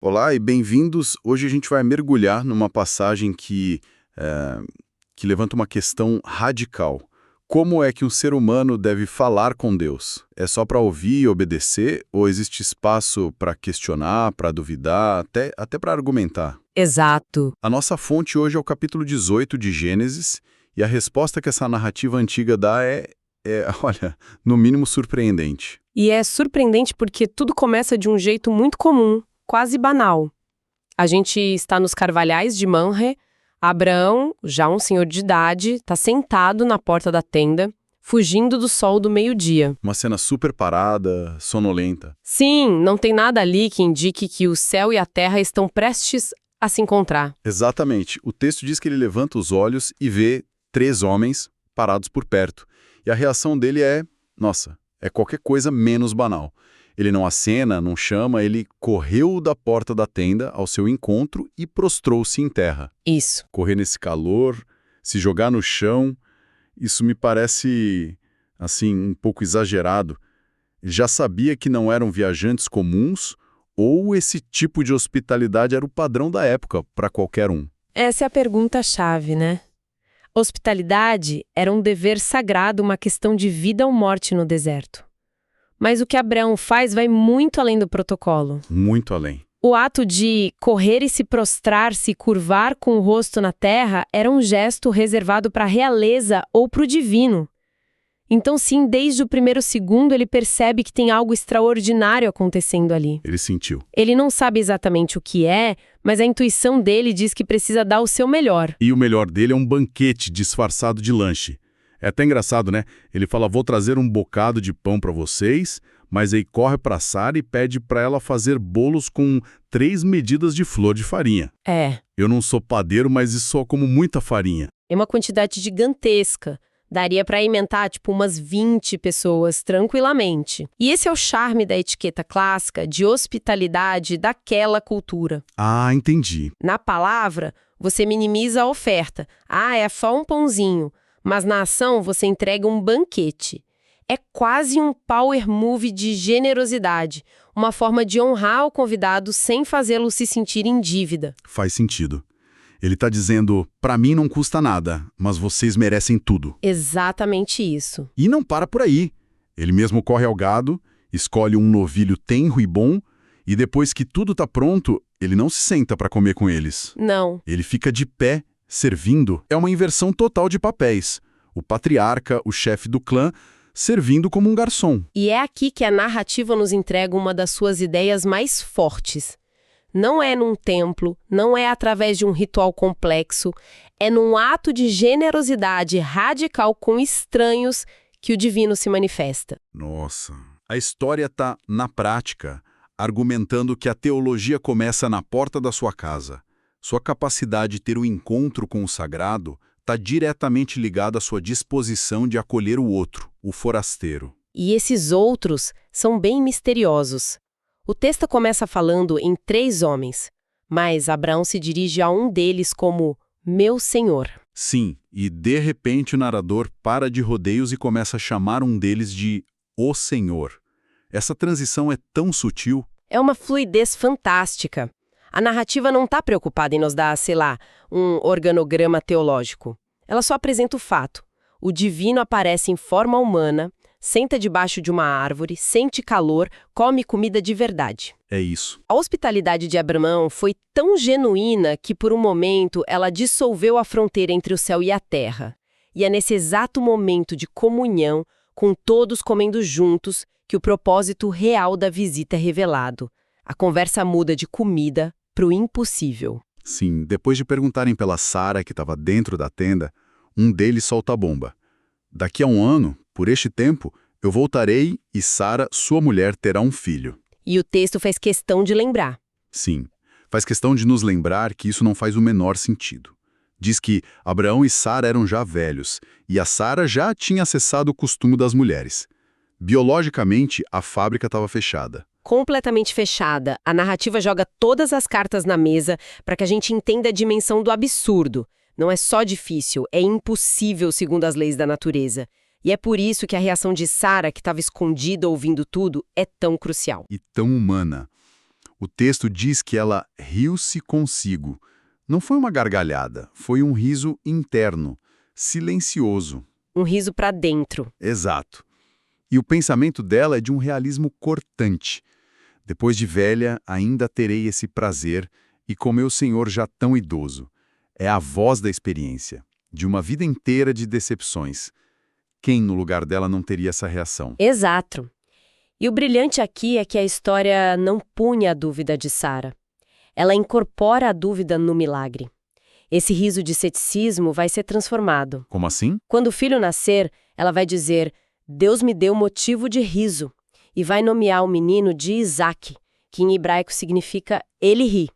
Olá e bem-vindos. Hoje a gente vai mergulhar numa passagem que levanta uma questão radical. Como é que um ser humano deve falar com Deus? É só para ouvir e obedecer ou existe espaço para questionar, para duvidar, até para argumentar? Exato. A nossa fonte hoje é o capítulo 18 de Gênesis e a resposta que essa narrativa antiga dá olha, no mínimo surpreendente. E é surpreendente porque tudo começa de um jeito muito comum, quase banal. A gente está nos carvalhais de Mamre. Abraão, já um senhor de idade, está sentado na porta da tenda, fugindo do sol do meio-dia. Uma cena super parada, sonolenta. Sim, não tem nada ali que indique que o céu e a terra estão prestes a se encontrar. Exatamente. O texto diz que ele levanta os olhos e vê 3 homens parados por perto. E a reação dele é qualquer coisa menos banal. Ele não acena, não chama, ele correu da porta da tenda ao seu encontro e prostrou-se em terra. Isso. Correr nesse calor, se jogar no chão, isso me parece, assim, um pouco exagerado. Ele já sabia que não eram viajantes comuns ou esse tipo de hospitalidade era o padrão da época para qualquer um? Essa é a pergunta-chave, né? Hospitalidade era um dever sagrado, uma questão de vida ou morte no deserto. Mas o que Abraão faz vai muito além do protocolo. Muito além. O ato de correr e se prostrar, se curvar com o rosto na terra, era um gesto reservado para a realeza ou para o divino. Então, sim, desde o primeiro segundo ele percebe que tem algo extraordinário acontecendo ali. Ele sentiu. Ele não sabe exatamente o que é, mas a intuição dele diz que precisa dar o seu melhor. E o melhor dele é um banquete disfarçado de lanche. É até engraçado, né? Ele fala, vou trazer um bocado de pão para vocês, mas aí corre para Sara e pede para ela fazer bolos com 3 medidas de flor de farinha. Eu não sou padeiro, mas isso soa como muita farinha. É uma quantidade gigantesca. Daria para alimentar, umas 20 pessoas tranquilamente. E esse é o charme da etiqueta clássica de hospitalidade daquela cultura. Ah, entendi. Na palavra, você minimiza a oferta. É só um pãozinho. Mas na ação você entrega um banquete. É quase um power move de generosidade, uma forma de honrar o convidado sem fazê-lo se sentir em dívida. Faz sentido. Ele está dizendo, para mim não custa nada, mas vocês merecem tudo. Exatamente isso. E não para por aí. Ele mesmo corre ao gado, escolhe um novilho tenro e bom, e depois que tudo está pronto, ele não se senta para comer com eles. Não. Ele fica de pé, servindo. É uma inversão total de papéis. O patriarca, o chefe do clã, servindo como um garçom. E é aqui que a narrativa nos entrega uma das suas ideias mais fortes. Não é num templo, não é através de um ritual complexo, é num ato de generosidade radical com estranhos que o divino se manifesta. Nossa, a história está na prática, argumentando que a teologia começa na porta da sua casa. Sua capacidade de ter um encontro com o sagrado está diretamente ligada à sua disposição de acolher o outro, o forasteiro. E esses outros são bem misteriosos. O texto começa falando em 3 homens, mas Abraão se dirige a um deles como meu senhor. Sim, e de repente o narrador para de rodeios e começa a chamar um deles de o Senhor. Essa transição é tão sutil. É uma fluidez fantástica. A narrativa não está preocupada em nos dar, um organograma teológico. Ela só apresenta o fato. O divino aparece em forma humana, senta debaixo de uma árvore, sente calor, come comida de verdade. É isso. A hospitalidade de Abraão foi tão genuína que, por um momento, ela dissolveu a fronteira entre o céu e a terra. E é nesse exato momento de comunhão, com todos comendo juntos, que o propósito real da visita é revelado. A conversa muda de comida para o impossível. Sim, depois de perguntarem pela Sara, que estava dentro da tenda, um deles solta a bomba. Daqui a 1 ano, por este tempo, eu voltarei e Sara, sua mulher, terá um filho. E o texto faz questão de lembrar. Sim, faz questão de nos lembrar que isso não faz o menor sentido. Diz que Abraão e Sara eram já velhos, e a Sara já tinha acessado o costume das mulheres. Biologicamente, a fábrica estava fechada. Completamente fechada, a narrativa joga todas as cartas na mesa para que a gente entenda a dimensão do absurdo. Não é só difícil, é impossível segundo as leis da natureza. E é por isso que a reação de Sara, que estava escondida ouvindo tudo, é tão crucial. E tão humana. O texto diz que ela riu-se consigo. Não foi uma gargalhada, foi um riso interno, silencioso. Um riso para dentro. Exato. E o pensamento dela é de um realismo cortante. Depois de velha, ainda terei esse prazer, e com meu senhor já tão idoso. É a voz da experiência, de uma vida inteira de decepções. Quem no lugar dela não teria essa reação? Exato. E o brilhante aqui é que a história não pune a dúvida de Sara. Ela incorpora a dúvida no milagre. Esse riso de ceticismo vai ser transformado. Como assim? Quando o filho nascer, ela vai dizer, Deus me deu motivo de riso, e vai nomear o menino de Isaac, que em hebraico significa ele ri.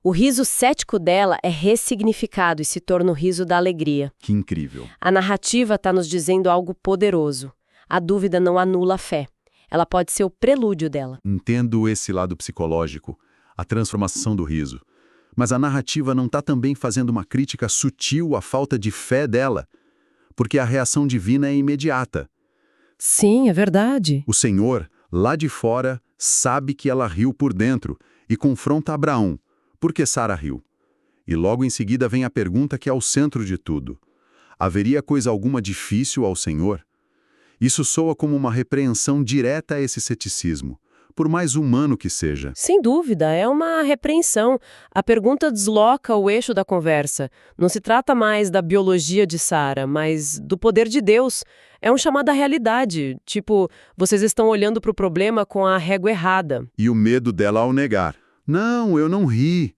O riso cético dela é ressignificado e se torna o riso da alegria. Que incrível. A narrativa está nos dizendo algo poderoso. A dúvida não anula a fé. Ela pode ser o prelúdio dela. Entendo esse lado psicológico, a transformação do riso. Mas a narrativa não está também fazendo uma crítica sutil à falta de fé dela? Porque a reação divina é imediata. Sim, é verdade. O Senhor, lá de fora, sabe que ela riu por dentro e confronta Abraão. Por que Sara riu? E logo em seguida vem a pergunta que é o centro de tudo. Haveria coisa alguma difícil ao Senhor? Isso soa como uma repreensão direta a esse ceticismo, por mais humano que seja. Sem dúvida, é uma repreensão. A pergunta desloca o eixo da conversa. Não se trata mais da biologia de Sara, mas do poder de Deus. É um chamado à realidade. Tipo, vocês estão olhando para o problema com a régua errada. E o medo dela ao negar. Não, eu não ri.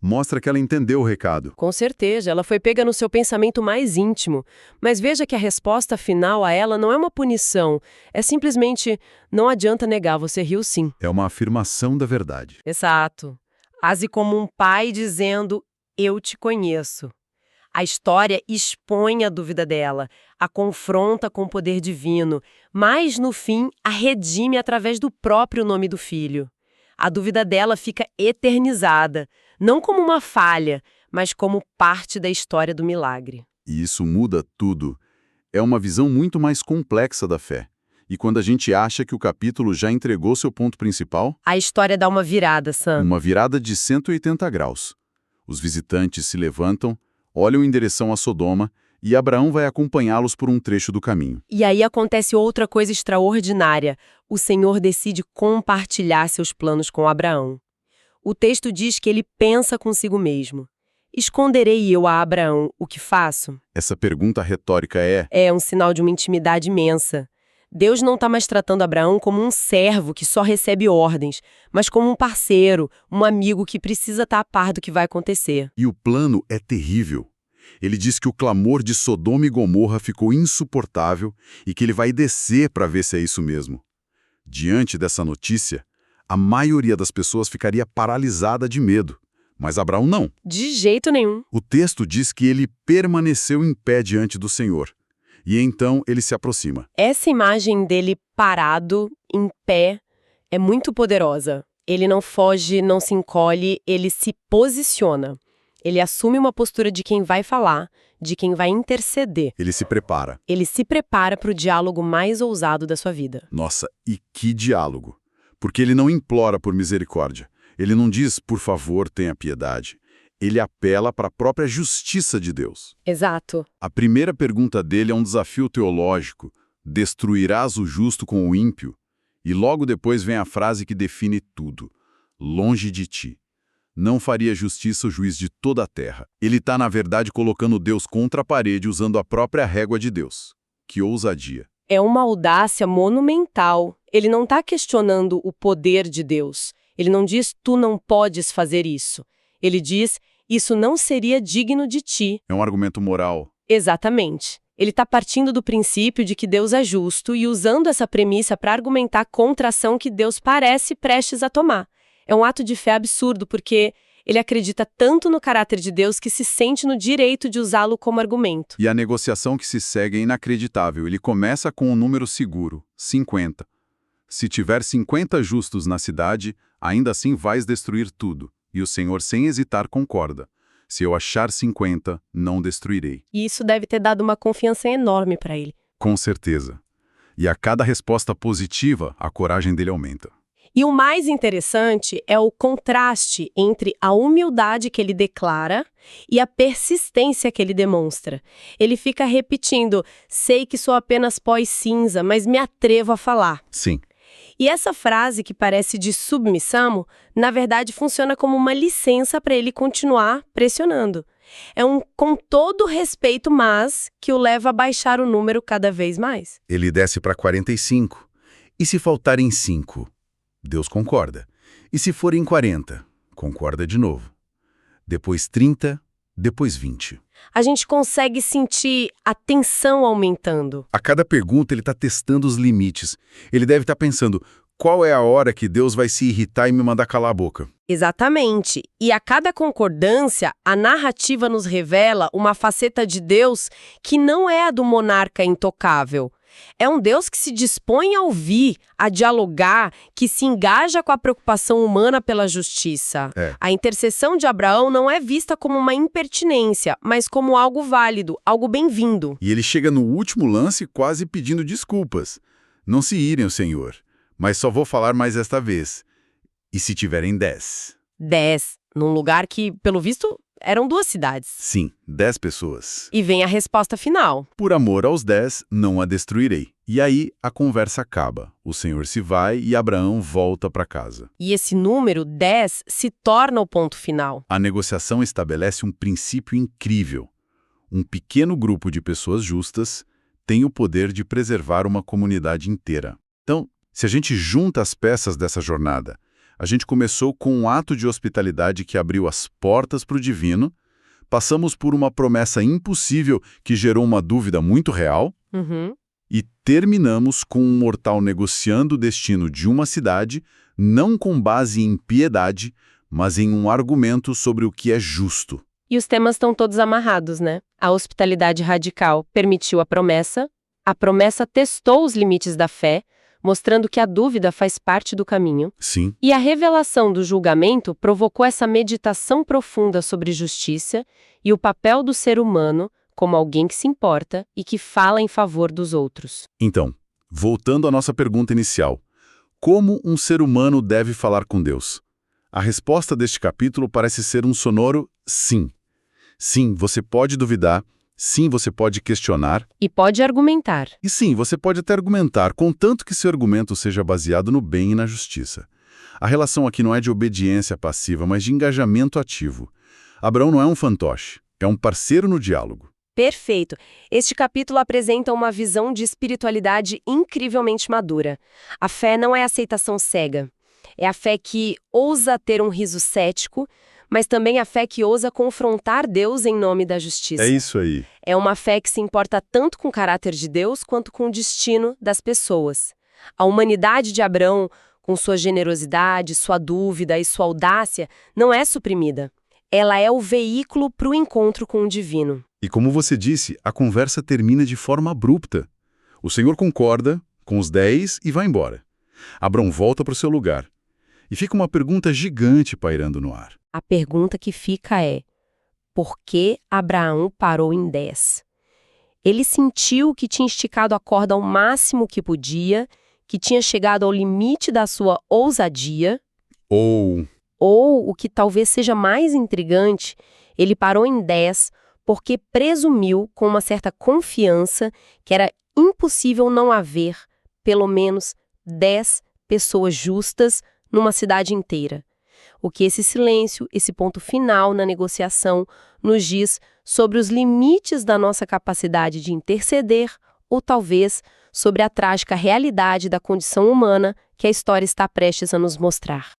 Mostra que ela entendeu o recado. Com certeza, ela foi pega no seu pensamento mais íntimo. Mas veja que a resposta final a ela não é uma punição. É simplesmente, não adianta negar, você riu sim. É uma afirmação da verdade. Exato. Quase como um pai dizendo, eu te conheço. A história expõe a dúvida dela, a confronta com o poder divino, mas, no fim, a redime através do próprio nome do filho. A dúvida dela fica eternizada, não como uma falha, mas como parte da história do milagre. E isso muda tudo. É uma visão muito mais complexa da fé. E quando a gente acha que o capítulo já entregou seu ponto principal, A história dá uma virada, Sam. uma virada de 180 graus. Os visitantes se levantam, olham em direção a Sodoma e Abraão vai acompanhá-los por um trecho do caminho. E aí acontece outra coisa extraordinária. O Senhor decide compartilhar seus planos com Abraão. O texto diz que ele pensa consigo mesmo. Esconderei eu a Abraão o que faço? Essa pergunta retórica é: É um sinal de uma intimidade imensa. Deus não está mais tratando Abraão como um servo que só recebe ordens, mas como um parceiro, um amigo que precisa estar a par do que vai acontecer. e o plano é terrível. Ele diz que o clamor de Sodoma e Gomorra ficou insuportável e que ele vai descer para ver se é isso mesmo. Diante dessa notícia, a maioria das pessoas ficaria paralisada de medo, mas Abraão não. De jeito nenhum. O texto diz que ele permaneceu em pé diante do Senhor, e então ele se aproxima. Essa imagem dele parado, em pé, é muito poderosa. Ele não foge, não se encolhe, ele se posiciona. Ele assume uma postura de quem vai falar, de quem vai interceder. Ele se prepara. Ele se prepara para o diálogo mais ousado da sua vida. Nossa, e que diálogo! Porque ele não implora por misericórdia. Ele não diz, por favor, tenha piedade. Ele apela para a própria justiça de Deus. Exato. A primeira pergunta dele é um desafio teológico. Destruirás o justo com o ímpio? E logo depois vem a frase que define tudo. Longe de ti. Não faria justiça o juiz de toda a terra. Ele está, na verdade, colocando Deus contra a parede usando a própria régua de Deus. Que ousadia. É uma audácia monumental. Ele não está questionando o poder de Deus. Ele não diz, tu não podes fazer isso. Ele diz, isso não seria digno de ti. É um argumento moral. Exatamente. Ele está partindo do princípio de que Deus é justo e usando essa premissa para argumentar contra a ação que Deus parece prestes a tomar. É um ato de fé absurdo, porque ele acredita tanto no caráter de Deus que se sente no direito de usá-lo como argumento. E a negociação que se segue é inacreditável. Ele começa com um número seguro, 50. Se tiver 50 justos na cidade, ainda assim vais destruir tudo. E o Senhor, sem hesitar, concorda. Se eu achar 50, não destruirei. E isso deve ter dado uma confiança enorme para ele. Com certeza. E a cada resposta positiva, a coragem dele aumenta. E o mais interessante é o contraste entre a humildade que ele declara e a persistência que ele demonstra. Ele fica repetindo: sei que sou apenas pó e cinza, mas me atrevo a falar. Sim. E essa frase, que parece de submissão, na verdade funciona como uma licença para ele continuar pressionando. É um com todo respeito, mas que o leva a baixar o número cada vez mais. Ele desce para 45. E se faltarem 5? Deus concorda. E se forem 40? Concorda de novo. Depois 30, depois 20. A gente consegue sentir a tensão aumentando. A cada pergunta ele está testando os limites. Ele deve estar pensando, qual é a hora que Deus vai se irritar e me mandar calar a boca? Exatamente. E a cada concordância, a narrativa nos revela uma faceta de Deus que não é a do monarca intocável. É um Deus que se dispõe a ouvir, a dialogar, que se engaja com a preocupação humana pela justiça. A intercessão de Abraão não é vista como uma impertinência, mas como algo válido, algo bem-vindo. E ele chega no último lance quase pedindo desculpas. Não se irem, Senhor, mas só vou falar mais esta vez. E se tiverem 10? 10, num lugar que, pelo visto, eram 2 cidades. Sim, 10 pessoas. E vem a resposta final. Por amor aos 10, não a destruirei. E aí a conversa acaba. O Senhor se vai e Abraão volta para casa. E esse número 10 se torna o ponto final. A negociação estabelece um princípio incrível. Um pequeno grupo de pessoas justas tem o poder de preservar uma comunidade inteira. Então, se a gente junta as peças dessa jornada, a gente começou com um ato de hospitalidade que abriu as portas para o divino, passamos por uma promessa impossível que gerou uma dúvida muito real, e terminamos com um mortal negociando o destino de uma cidade, não com base em piedade, mas em um argumento sobre o que é justo. E os temas estão todos amarrados, né? A hospitalidade radical permitiu a promessa testou os limites da fé, mostrando que a dúvida faz parte do caminho. Sim. E a revelação do julgamento provocou essa meditação profunda sobre justiça e o papel do ser humano como alguém que se importa e que fala em favor dos outros. Então, voltando à nossa pergunta inicial, como um ser humano deve falar com Deus? A resposta deste capítulo parece ser um sonoro sim. Sim, você pode duvidar. Sim, você pode questionar. E pode argumentar. E sim, você pode até argumentar, contanto que seu argumento seja baseado no bem e na justiça. A relação aqui não é de obediência passiva, mas de engajamento ativo. Abraão não é um fantoche, é um parceiro no diálogo. Perfeito. Este capítulo apresenta uma visão de espiritualidade incrivelmente madura. A fé não é aceitação cega. É a fé que ousa ter um riso cético, mas também a fé que ousa confrontar Deus em nome da justiça. É isso aí. É uma fé que se importa tanto com o caráter de Deus quanto com o destino das pessoas. A humanidade de Abraão, com sua generosidade, sua dúvida e sua audácia, não é suprimida. Ela é o veículo para o encontro com o divino. E como você disse, a conversa termina de forma abrupta. O Senhor concorda com os 10 e vai embora. Abraão volta para o seu lugar. E fica uma pergunta gigante pairando no ar. A pergunta que fica é: por que Abraão parou em 10? Ele sentiu que tinha esticado a corda ao máximo que podia, que tinha chegado ao limite da sua ousadia. Ou, o que talvez seja mais intrigante, ele parou em 10 porque presumiu com uma certa confiança que era impossível não haver, pelo menos, 10 pessoas justas numa cidade inteira. O que esse silêncio, esse ponto final na negociação, nos diz sobre os limites da nossa capacidade de interceder ou talvez sobre a trágica realidade da condição humana que a história está prestes a nos mostrar.